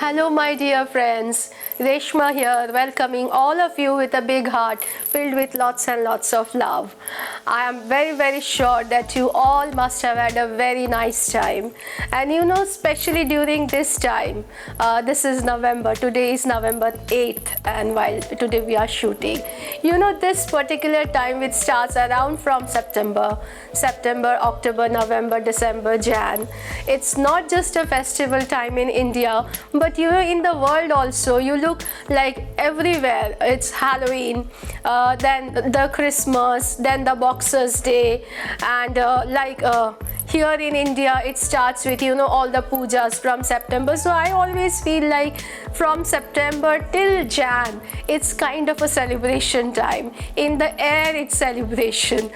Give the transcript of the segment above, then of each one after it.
Hello, my dear friends. Reshma here, welcoming all of you with a big heart filled with lots and lots of love. I am very sure that you all must have had a very nice time. And especially during this time, this is November, today is November 8th, and while today we are shooting. This particular time which starts around from September, October, November, December, Jan. It's not just a festival time in India, but in the world also, you look like everywhere. It's Halloween, then the Christmas, then the Boxers Day, and here in India, it starts with all the pujas from September. So I always feel like from September till Jan, it's kind of a celebration time. In the air, it's celebration,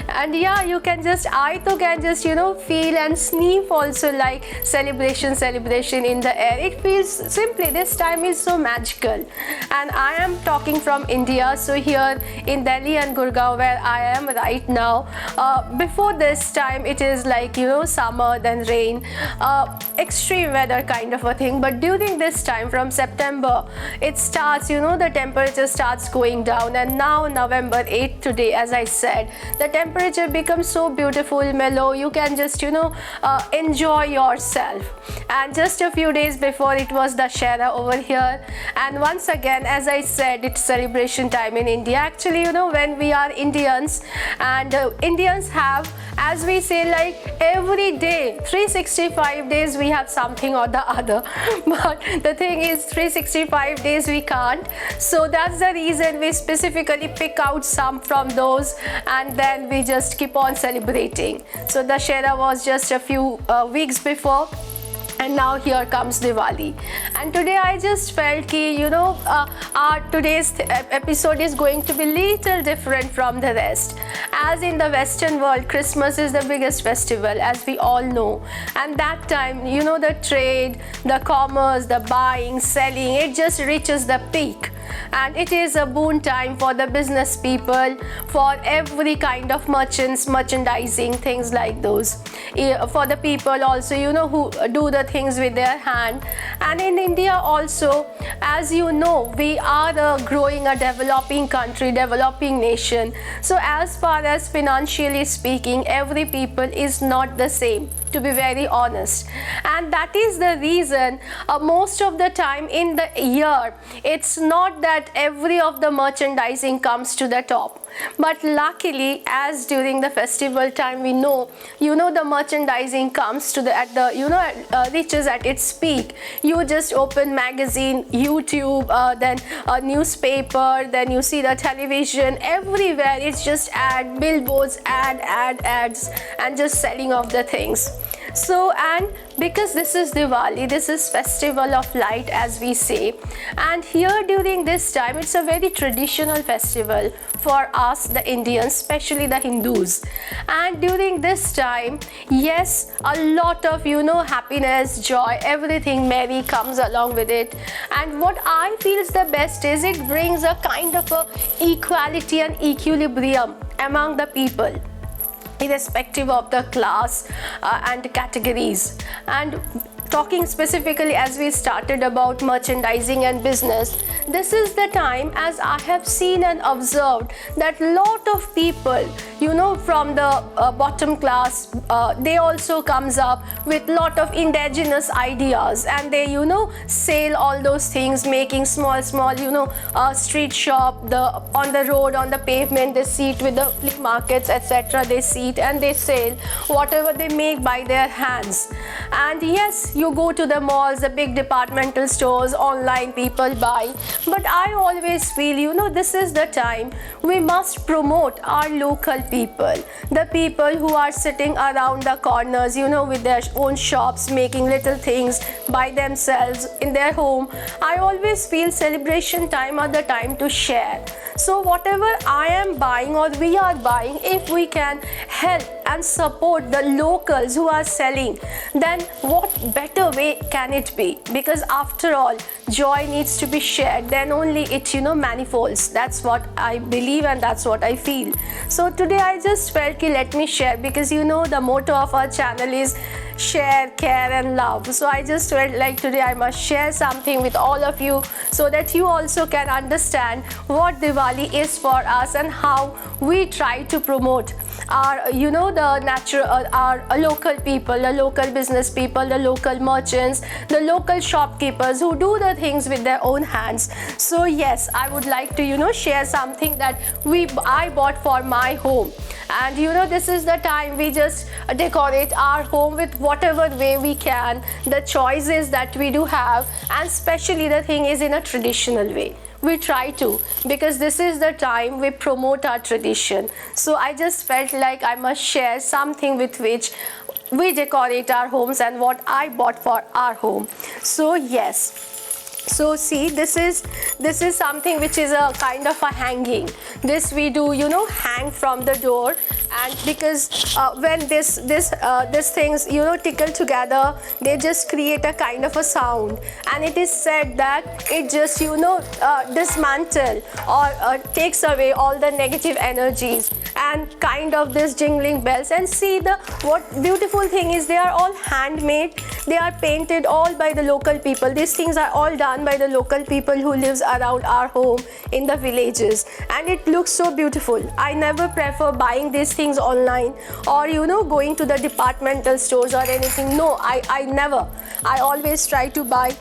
and yeah, I can just feel and sniff also like celebration in the air. It feels simply this time is so magical. And I am talking from India, so here in Delhi and Gurgaon where I am right now, before this time it is like summer, then rain, extreme weather kind of a thing. But during this time from September, it starts, the temperature starts going down, and now November 8th today, as I said, the temperature becomes so beautiful, mellow. You can just enjoy yourself. And just a few days before, it was Dussehra over here, and once again, as I said, it's celebration time in India. Actually, when we are Indians, and Indians have, as we say, like every day, 365 days we have something or the other, but the thing is 365 days we can't. So that's the reason we specifically pick out some from those, and then we just keep on celebrating. So Dussehra was just a few weeks before, and now here comes Diwali. And today I just felt our today's episode is going to be little different from the rest. As in the Western world, Christmas is the biggest festival, as we all know. And that time, the trade, the commerce, the buying, selling, it just reaches the peak. And it is a boon time for the business people, for every kind of merchants, merchandising, things like those. For the people also, who do the things with their hand. And in India also, as you know, we are a developing country, developing nation. So as far as financially speaking, every people is not the same, to be very honest. And that is the reason most of the time in the year, it's not that every of the merchandising comes to the top. But luckily, as during the festival time, we know, the merchandising comes to reaches at its peak. You just open magazine, YouTube, then a newspaper, then you see the television, everywhere it's just billboards, ads, and just selling of the things. So, and because this is Diwali, this is festival of light, as we say, and here during this time, it's a very traditional festival for us, the Indians, especially the Hindus. And during this time, yes, a lot of happiness, joy, everything merry comes along with it. And what I feel is the best is it brings a kind of a equality and equilibrium among the people, irrespective of the class and categories. And talking specifically, as we started about merchandising and business, this is the time, as I have seen and observed, that lot of people, from the bottom class, they also comes up with lot of indigenous ideas, and they, sell all those things, making small, street shop, on the road, on the pavement, they sit with the flea markets, etc. They sit and they sell whatever they make by their hands. And yes, you go to the malls, the big departmental stores, online people buy. But I always feel, this is the time we must promote our local people, the people who are sitting around the corners, with their own shops, making little things by themselves in their home. I always feel celebration time are the time to share. So whatever I am buying or we are buying, if we can help and support the locals who are selling, then what better way can it be? Because after all, joy needs to be shared, then only it manifolds. That's what I believe and that's what I feel. So today I just felt let me share, because the motto of our channel is share, care and love. So I just felt like today I must share something with all of you so that you also can understand what Diwali is for us and how we try to promote our, the natural, our local people, the local business people, the local merchants, the local shopkeepers who do the things with their own hands. So yes, I would like to, share something that I bought for my home. And this is the time we just decorate our home with whatever way we can, the choices that we do have, and especially the thing is in a traditional way. We try to, because this is the time we promote our tradition. So I just felt like I must share something with which we decorate our homes and what I bought for our home. So yes. So see, this is something which is a kind of a hanging. This we do, hang from the door, and because when this things tickle together, they just create a kind of a sound, and it is said that it just dismantle or takes away all the negative energies and kind of this jingling bells. And see, what beautiful thing is, they are all handmade. They are painted all by the local people. These things are all done by the local people who lives around our home in the villages, and it looks so beautiful. I never prefer buying these things online or going to the departmental stores or anything. No, I never. I always try to buy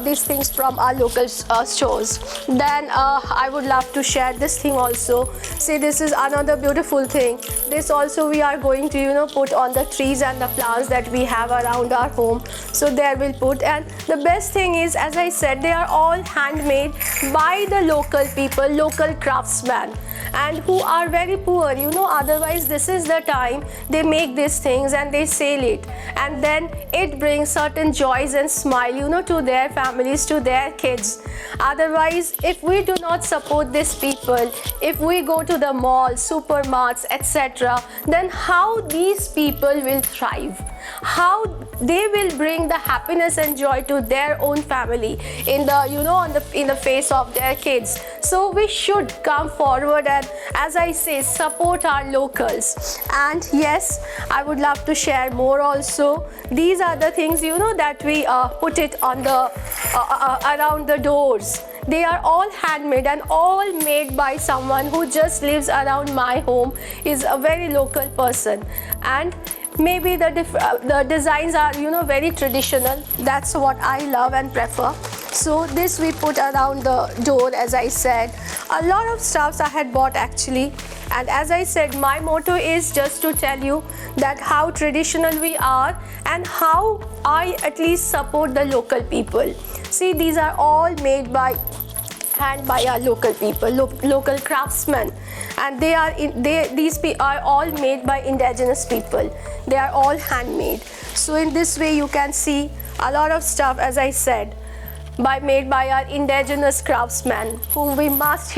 these things from our local stores. Then I would love to share this thing also. See, this is another beautiful thing. This also we are going to put on the trees and the plants that we have around our home. So there we'll put, and the best thing is, as I said, they are all handmade by the local people, local craftsmen, and who are very poor, otherwise this is the time they make these things and they sell it, and then it brings certain joys and smile, to their families, to their kids. Otherwise, if we do not support these people, if we go to the malls, supermarkets, etc., then how these people will thrive? How they will bring the happiness and joy to their own family in the in the face of their kids? So we should come forward and, as I say, support our locals. And yes, I would love to share more also. These are the things that we put it on the around the doors. They are all handmade and all made by someone who just lives around my home, is a very local person. And maybe the designs are very traditional. That's what I love and prefer. So this we put around the door, as I said. A lot of stuffs I had bought actually, and as I said, my motto is just to tell you that how traditional we are and how I at least support the local people. See, these are all made by hand by our local people, local craftsmen, and these are all made by indigenous people. They are all handmade. So in this way you can see a lot of stuff, as I said, made by our indigenous craftsmen, who we must,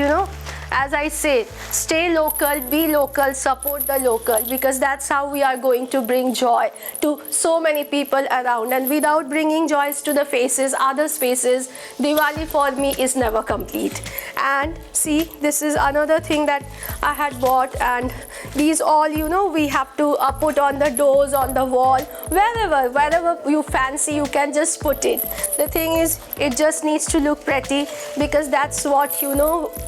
as I say, stay local, be local, support the local, because that's how we are going to bring joy to so many people around. And without bringing joys to the faces, others' faces, Diwali for me is never complete. And see, this is another thing that I had bought, and these all, we have to put on the doors, on the wall, wherever you fancy, you can just put it. The thing is, it just needs to look pretty, because that's what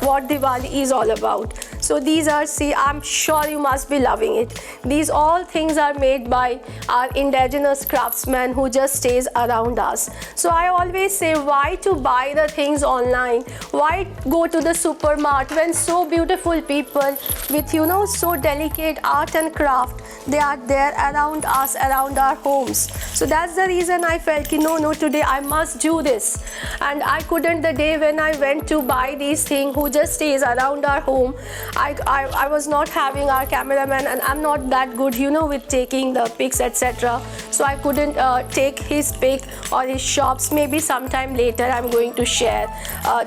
what Diwali is all about. So these are, see, I'm sure you must be loving it. These all things are made by our indigenous craftsmen who just stays around us. So I always say, why to buy the things online? Why go to the supermarket when so beautiful people with so delicate art and craft, they are there around us, around our homes? So that's the reason I felt, no, today I must do this. And I couldn't, the day when I went to buy these things who just stays around our home, I was not having our cameraman, and I'm not that good with taking the pics, etc. So I couldn't take his pic or his shops. Maybe sometime later I'm going to share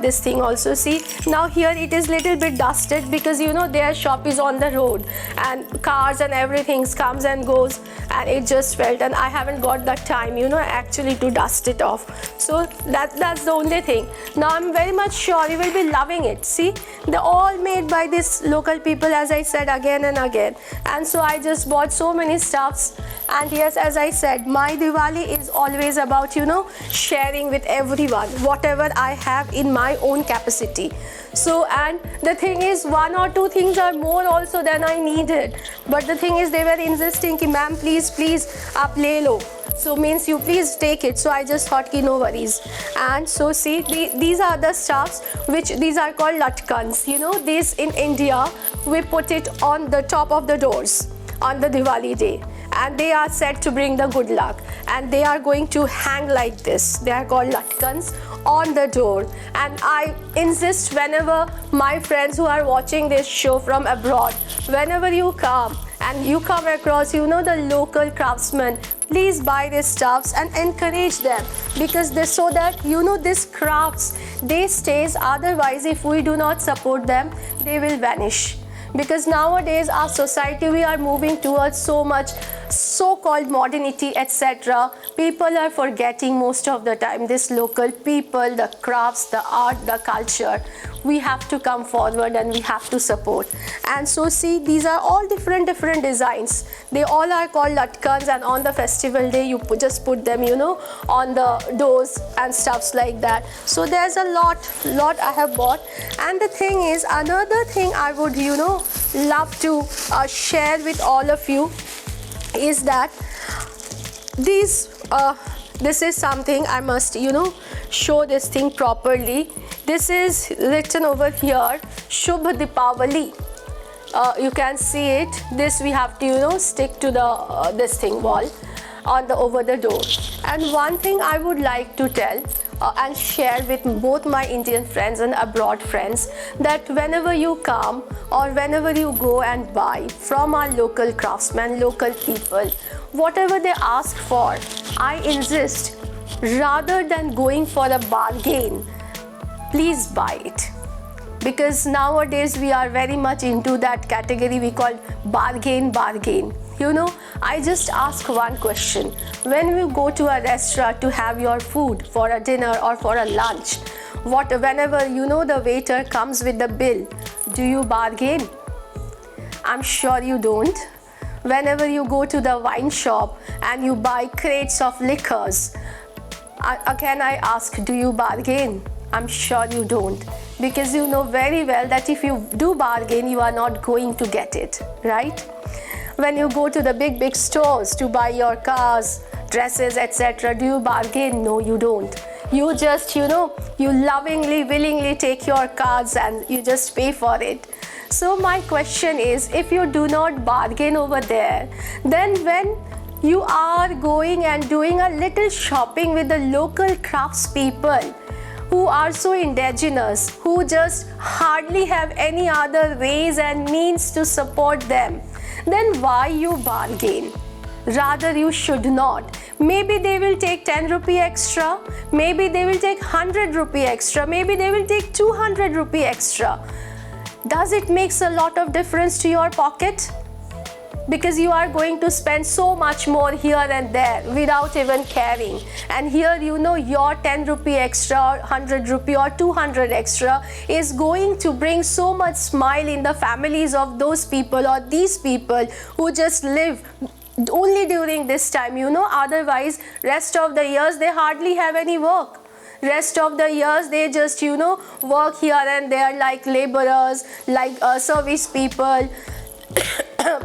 this thing also. See, now here it is little bit dusted, because their shop is on the road and cars and everything comes and goes, and it just felt, and I haven't got that time actually to dust it off. So that's the only thing. Now I'm very much sure you will be loving it. See, they're all made by these local people, as I said again and again. And so I just bought so many stuffs. And yes, as I said, my Diwali is always about, sharing with everyone whatever I have in my own capacity. So, and the thing is, one or two things are more also than I needed. But the thing is, they were insisting ki ma'am, please, aap le lo. So means you please take it. So I just thought ki no worries. And so see, these are the stuffs which these are called latkans. These in India, we put it on the top of the doors on the Diwali day. And they are said to bring the good luck. And they are going to hang like this. They are called latkans on the door. And I insist whenever my friends who are watching this show from abroad, whenever you come and you come across, the local craftsmen, please buy these stuffs and encourage them, because so that these crafts, they stays. Otherwise, if we do not support them, they will vanish. Because nowadays our society, we are moving towards so much so-called modernity, etc. People are forgetting most of the time this local people, the crafts, the art, the culture. We have to come forward and we have to support. And so see, these are all different designs. They all are called latkans, and on the festival day you just put them on the doors and stuffs like that. So there's a lot I have bought. And the thing is, another thing I would love to share with all of you is that this is something I must show this thing properly. This is written over here, Shubh Deepavali. You can see it. This we have to stick to the this thing wall on the over the door. And one thing I would like to tell and share with both my Indian friends and abroad friends, that whenever you come or whenever you go and buy from our local craftsmen, local people, whatever they ask for, I insist, rather than going for a bargain, please buy it. Because nowadays we are very much into that category we call bargain. I just ask one question. When you go to a restaurant to have your food for a dinner or for a lunch, whenever the waiter comes with the bill, do you bargain? I'm sure you don't. Whenever you go to the wine shop and you buy crates of liquors, again I ask, do you bargain? I'm sure you don't, because you know very well that if you do bargain, you are not going to get it, right? When you go to the big stores to buy your cars, dresses, etc., do you bargain? No, you don't. You just, you lovingly, willingly take your cards and you just pay for it. So my question is, if you do not bargain over there, then when you are going and doing a little shopping with the local craftspeople who are so indigenous, who just hardly have any other ways and means to support them, then why you bargain? Rather, you should not. Maybe they will take 10 rupee extra, maybe they will take 100 rupee extra, maybe they will take 200 rupee extra. Does it make a lot of difference to your pocket? Because you are going to spend so much more here and there without even caring. And here, your 10 rupee extra or 100 rupee or 200 extra is going to bring so much smile in the families of those people or these people who just live only during this time. Otherwise, rest of the years, they hardly have any work. Rest of the years, they just, work here and there like laborers, like service people,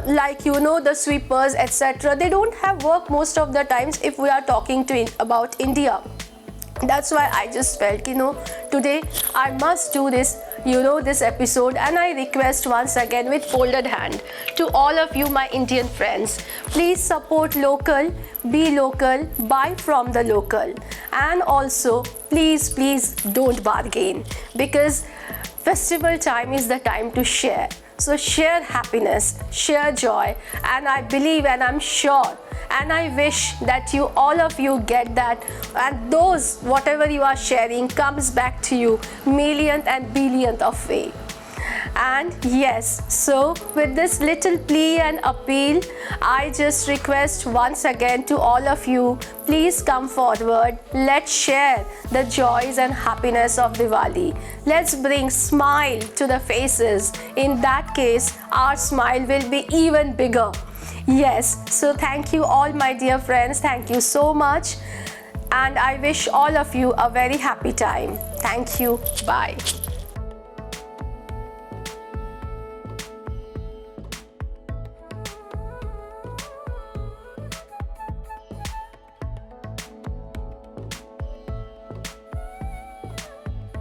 like the sweepers, etc. They don't have work most of the times if we are talking about India. That's why I just felt today I must do this this episode, and I request once again with folded hand to all of you, my Indian friends, please support local, be local, buy from the local, and also please don't bargain, because festival time is the time to share. So share happiness, share joy, and I believe and I'm sure and I wish that all of you get that, and those whatever you are sharing comes back to you millionth and billionth of way. And yes, so with this little plea and appeal, I just request once again to all of you, please come forward. Let's share the joys and happiness of Diwali. Let's bring smile to the faces. In that case, our smile will be even bigger. Yes, so thank you all my dear friends. Thank you so much. And I wish all of you a very happy time. Thank you. Bye.